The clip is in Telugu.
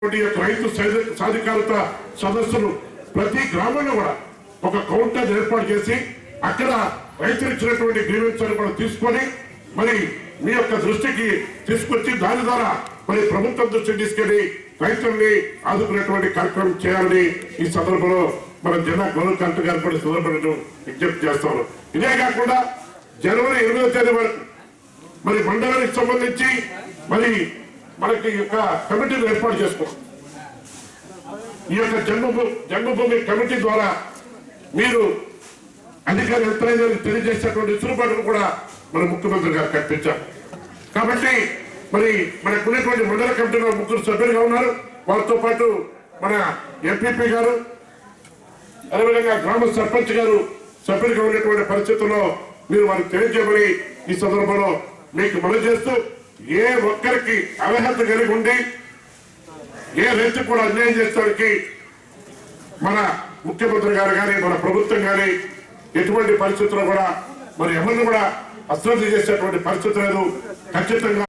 రైతు సాధికారత సదస్సులు ప్రతి గ్రామంలో కూడా ఒక కౌంటర్ ఏర్పాటు చేసి అక్కడ రైతులు ఇచ్చినటువంటి గ్రీవెన్స్ కూడా తీసుకొని మరి మీ యొక్క దృష్టికి తీసుకొచ్చి దాని ద్వారా మరి ప్రభుత్వం దృష్టికి తీసుకెళ్లి రైతుల్ని ఆదుకునేటువంటి కార్యక్రమం చేయాలని ఈ సందర్భంలో మన జిల్లా గౌరవ కలెక్టర్ గారు కూడా సందర్భంలో విజ్ఞప్తి చేస్తాను. ఇదే కాకుండా జనవరి 8వ తేదీ వరకు మరి మండలానికి సంబంధించి మరి మనకి యొక్క కమిటీలు ఏర్పాటు చేసుకోండి. ఈ యొక్క జన్మభూమి కమిటీ ద్వారా మీరు అధికార యంత్రాంగానికి తెలియజేసేటువంటి ఇసులుబాటును కూడా మన ముఖ్యమంత్రి గారు కల్పించారు. కాబట్టి మరి మనకున్నటువంటి మండల కమిటీలో 3 సభ్యులుగా ఉన్నారు. వారితో పాటు మన ఎంపీపీ గారు అదేవిధంగా గ్రామ సర్పంచ్ గారు సభ్యులుగా ఉన్నటువంటి పరిస్థితుల్లో మీరు వారికి తెలియజేయమని ఈ సందర్భంలో మీకు మనవి చేస్తూ, ఏ ఒక్కరికి అర్హత కలిగి ఉండి ఏ రైతు కూడా అన్యాయం చేసడానికి మన ముఖ్యమంత్రి గారు కానీ మన ప్రభుత్వం కానీ ఎటువంటి పరిస్థితుల్లో కూడా మరి ఎవరిని కూడా అశ్రద్ధ చేసేటువంటి పరిస్థితి లేదు. ఖచ్చితంగా